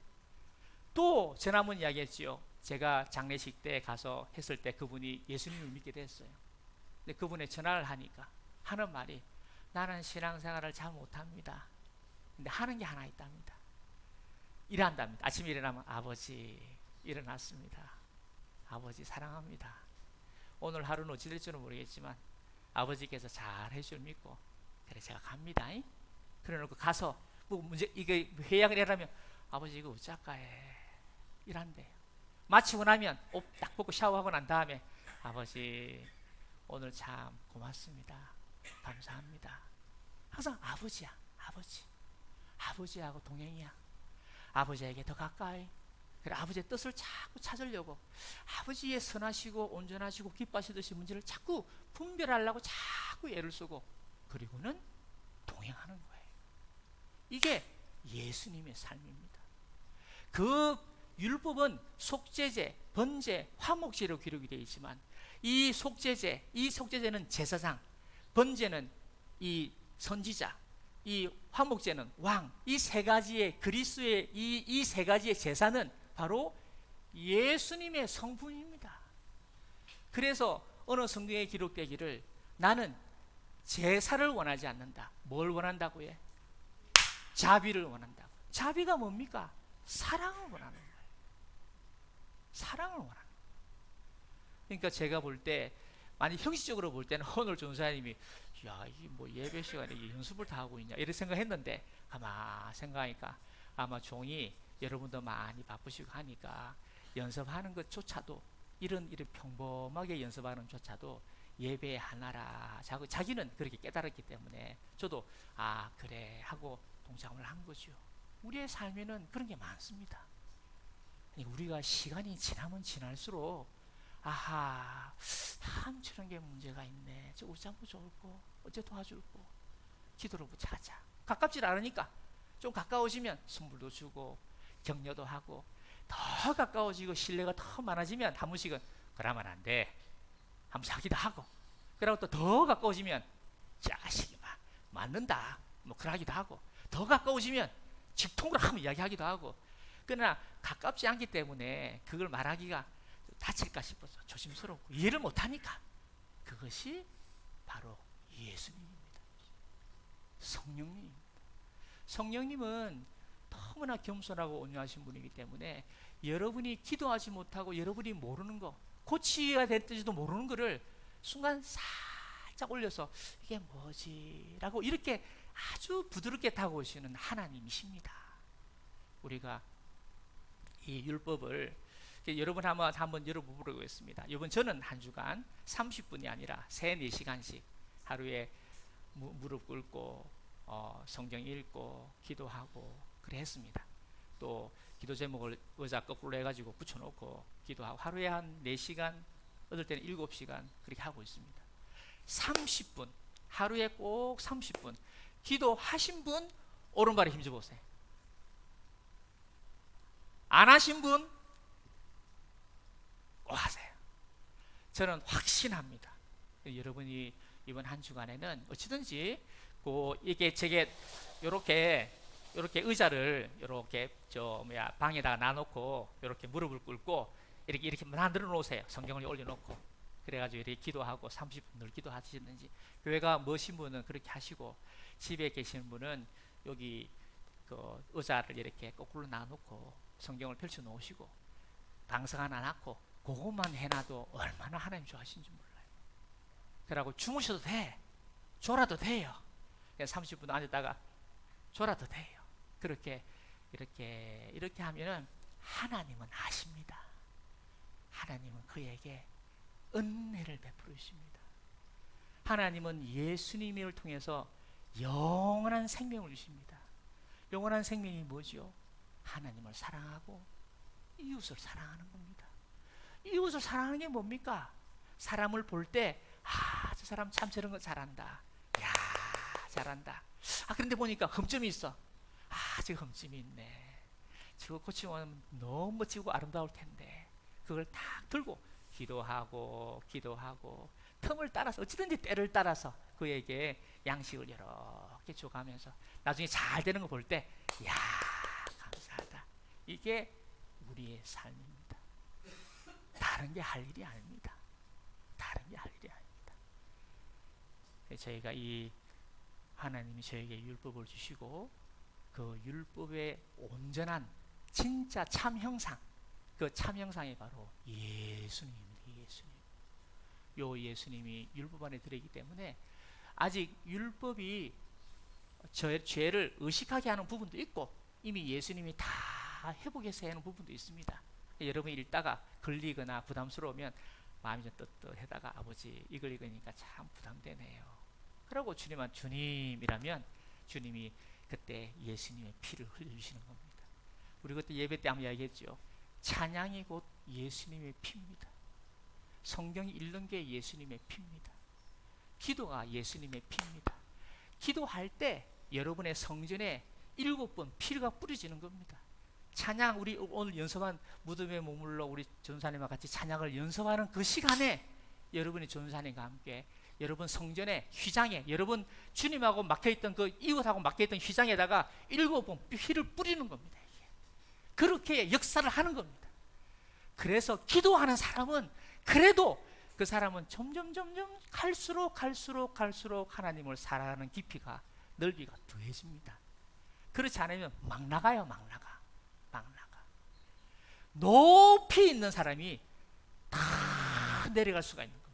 [SPEAKER 2] 또 지난번 이야기했지요. 제가 장례식 때 가서 했을 때 그분이 예수님을 믿게 됐어요. 근데 그분의 전화를 하니까 하는 말이, 나는 신앙생활을 잘 못합니다. 근데 하는 게 하나 있답니다. 일한답니다. 아침에 일어나면 아버지 일어났습니다. 아버지 사랑합니다. 오늘 하루는 어찌 될지는 모르겠지만 아버지께서 잘 해줄 믿고 그래 제가 갑니다. 그래놓고 가서 뭐 문제 이게 회약을 해라면 아버지 이거 어쩔까 해 이란대요. 마치고 나면 옷 딱 벗고 샤워하고 난 다음에 아버지 오늘 참 고맙습니다. 감사합니다. 항상 아버지야. 아버지하고 동행이야. 아버지에게 더 가까이, 그래 아버지의 뜻을 자꾸 찾으려고 아버지의 선하시고 온전하시고 기뻐하시듯이 문제를 자꾸 분별하려고 자꾸 애를 쓰고 그리고는 동행하는 거예요. 이게 예수님의 삶입니다. 그 율법은 속죄제, 번제, 화목제로 기록이 되어 있지만 이 속죄제는 제사장, 번제는 이 선지자, 이 화목제는 왕, 이 세 가지의 그리스도의 이 세 가지의 제사는 바로 예수님의 성품입니다. 그래서 어느 성경에 기록되기를 나는 제사를 원하지 않는다. 뭘 원한다고 해? 자비를 원한다. 자비가 뭡니까? 사랑을 원하는 거예요. 사랑을 원하는 거예요. 그러니까 제가 볼 때 많이 형식적으로 볼 때는 오늘 전사님이 야, 이게 뭐 예배 시간에 연습을 다 하고 있냐 이렇게 생각했는데 아마 생각하니까 아마 종이 여러분도 많이 바쁘시고 하니까 연습하는 것조차도 이런 평범하게 연습하는 조차도 예배 하나라 자기는 그렇게 깨달았기 때문에 저도 아 그래 하고 동참을 한 거죠. 우리의 삶에는 그런 게 많습니다. 우리가 시간이 지나면 지날수록 아하 참 저런 게 문제가 있네. 저 어쩌면 좋을까? 어째 도와줄까? 기도를 붙여가자. 가깝지 않으니까 좀 가까워지면 선물도 주고 격려도 하고 더 가까워지고 신뢰가 더 많아지면 한 번씩은 그러면 안 돼. 한번 하기도 하고 그리고 또 더 가까워지면 자식이 맞는다. 뭐 그러기도 하고 더 가까워지면 직통으로 한번 이야기하기도 하고 그러나 가깝지 않기 때문에 그걸 말하기가 다칠까 싶어서 조심스럽고 이해를 못하니까 그것이 바로 예수님입니다. 성령님입니다. 성령님은 너무나 겸손하고 온유하신 분이기 때문에 여러분이 기도하지 못하고 여러분이 모르는 거 고치가 됐는지도 모르는 거를 순간 살짝 올려서 이게 뭐지? 라고 이렇게 아주 부드럽게 다가오시는 하나님이십니다. 우리가 이 율법을 여러분 한번 열어보겠습니다. 이번 저는 한 주간 30분이 아니라 3-4시간씩 하루에 무릎 꿇고 성경 읽고 기도하고 그래 했습니다. 또 기도 제목을 의자 거꾸로 해가지고 붙여놓고 기도하고 하루에 한 4시간 어떨 때는 7시간 그렇게 하고 있습니다. 30분 하루에 꼭 30분 기도하신 분 오른발에 힘줘 보세요. 안 하신 분 꼭 하세요. 저는 확신합니다. 여러분이 이번 한 주간에는 어찌든지 이게 제게 요렇게 의자를 요렇게 방에다가 놔놓고 요렇게 무릎을 꿇고 이렇게 만들어 놓으세요. 성경을 올려놓고 그래가지고 이렇게 기도하고 30분 늘 기도하시는지 교회가 머신 분은 그렇게 하시고 집에 계시는 분은 여기 그 의자를 이렇게 거꾸로 놔놓고 성경을 펼쳐 놓으시고 방석 하나 놨고 그것만 해놔도 얼마나 하나님 좋아하시는지 몰라요. 그러고 주무셔도 돼. 졸아도 돼요. 그냥 30분 앉았다가 졸아도 돼요. 그렇게 이렇게 하면은 하나님은 아십니다. 하나님은 그에게 은혜를 베풀어 주십니다. 하나님은 예수님을 통해서 영원한 생명을 주십니다. 영원한 생명이 뭐죠? 하나님을 사랑하고 이웃을 사랑하는 겁니다. 이웃을 사랑하는 게 뭡니까? 사람을 볼 때 저 사람 참 저런 거 잘한다. 야 잘한다. 그런데 보니까 흠점이 있어. 저 흠점이 있네. 저거 고치면 너무 멋지고 아름다울 텐데 그걸 딱 들고 기도하고 틈을 따라서 어찌든지 때를 따라서 그에게 양식을 이렇게 줘가면서 나중에 잘 되는 거 볼 때 야 감사하다. 이게 우리의 삶입니다. 다른 게 할 일이 아닙니다. 다른 게 할 일이 아닙니다. 저희가 이 하나님이 저에게 율법을 주시고 그 율법의 온전한 진짜 참 형상, 그 참 형상이 바로 예수님입니다. 예수님. 요 예수님이 율법 안에 들어있기 때문에 아직 율법이 저의 죄를 의식하게 하는 부분도 있고 이미 예수님이 다 회복해서 하는 부분도 있습니다. 여러분이 읽다가 걸리거나 부담스러우면 마음이 좀 떳떳하다가 아버지 이걸 읽으니까 참 부담되네요. 그러고 주님은 주님이라면 주님이 그때 예수님의 피를 흘려주시는 겁니다. 우리 그때 예배 때 한번 이야기했죠. 찬양이 곧 예수님의 피입니다. 성경이 읽는 게 예수님의 피입니다. 기도가 예수님의 피입니다. 기도할 때 여러분의 성전에 7번 피가 뿌려지는 겁니다. 찬양, 우리 오늘 연습한 무덤에 머물러 우리 전사님과 같이 찬양을 연습하는 그 시간에 여러분이 전사님과 함께 여러분 성전에 휘장에 여러분 주님하고 막혀있던 그 이웃하고 막혀있던 휘장에다가 7번 피를 뿌리는 겁니다. 이게. 그렇게 역사를 하는 겁니다. 그래서 기도하는 사람은 그래도 그 사람은 점점 갈수록 하나님을 사랑하는 깊이가 넓이가 더해집니다. 그렇지 않으면 막 나가요. 막 나가. 높이 있는 사람이 다 내려갈 수가 있는 겁니다.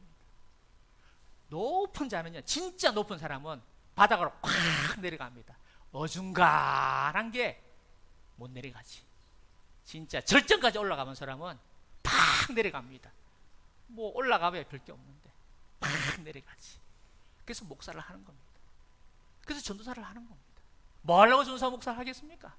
[SPEAKER 2] 높은 자는요, 진짜 높은 사람은 바닥으로 꽉 내려갑니다. 어중간한 게 못 내려가지. 진짜 절정까지 올라가는 사람은 팍 내려갑니다. 뭐 올라가봐야 별 게 없는데 팍 내려가지. 그래서 목사를 하는 겁니다. 그래서 전도사를 하는 겁니다. 뭐 하려고 전도사 목사를 하겠습니까?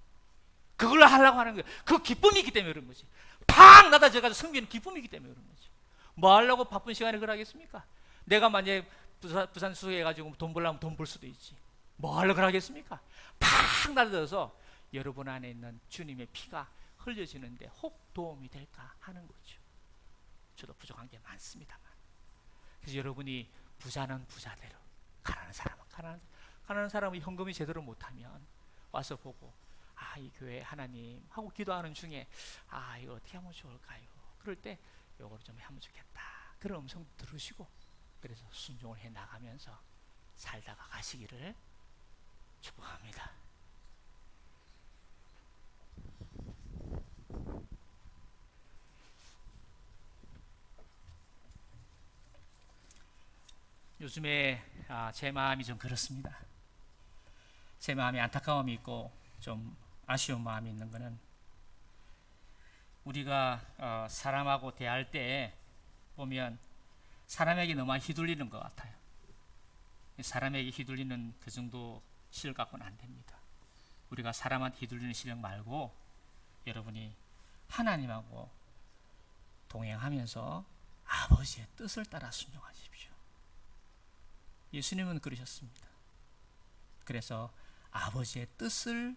[SPEAKER 2] 그걸 하려고 하는 거예요. 그 기쁨이 있기 때문에 그런 거지. 팍 낮아져가지고 섬기는 기쁨이 있기 때문에 그런 거지. 뭐 하려고 바쁜 시간에 그걸 하겠습니까? 내가 만약에 부산 수해가지고 돈 벌려면 돈 벌 수도 있지. 뭐 하려고 하겠습니까? 팍 낮아져서 여러분 안에 있는 주님의 피가 흘려지는데 혹 도움이 될까 하는 거죠. 저도 부족한 게 많습니다만. 그래서 여러분이 부자는 부자대로, 가난한 사람은 가난한 사람은 헌금이 제대로 못하면 와서 보고, 아, 이 교회 하나님 하고 기도하는 중에, 아, 이거 어떻게 하면 좋을까요? 그럴 때 요거를 좀 하면 좋겠다. 그런 음성 들으시고, 그래서 순종을 해 나가면서 살다가 가시기를 축복합니다. 요즘에 제 마음이 좀 그렇습니다. 제 마음에 안타까움이 있고 좀 아쉬운 마음이 있는 것은, 우리가 사람하고 대할 때 보면 사람에게 너무 휘둘리는 것 같아요. 사람에게 휘둘리는 그 정도 실력 갖고는 안 됩니다. 우리가 사람한테 휘둘리는 실력 말고 여러분이 하나님하고 동행하면서 아버지의 뜻을 따라 순종하십시오. 예수님은 그러셨습니다. 그래서 아버지의 뜻을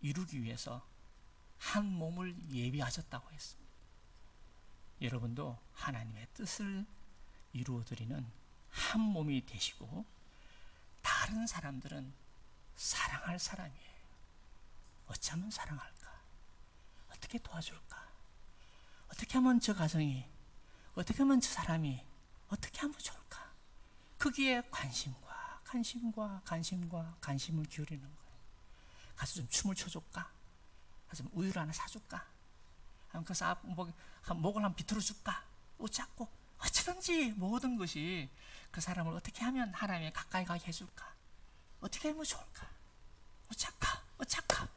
[SPEAKER 2] 이루기 위해서 한 몸을 예비하셨다고 했습니다. 여러분도 하나님의 뜻을 이루어드리는 한 몸이 되시고, 다른 사람들은 사랑할 사람이에요. 어쩌면 사랑할까? 어떻게 도와줄까? 어떻게 하면 저 가정이, 어떻게 하면 저 사람이, 어떻게 하면 좋을까? 거기에 관심을 기울이는 거예요. 가서 좀 춤을 춰줄까? 가서 우유를 하나 사줄까? 가서 목을 한번 비틀어 줄까? 웃자고 어쩌든지 모든 것이 그 사람을 어떻게 하면 하나님에 가까이 가게 해줄까? 어떻게 하면 좋을까? 어쩔까?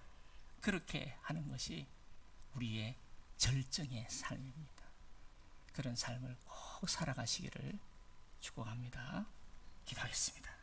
[SPEAKER 2] 그렇게 하는 것이 우리의 절정의 삶입니다. 그런 삶을 꼭 살아가시기를 축복합니다. 기도하겠습니다.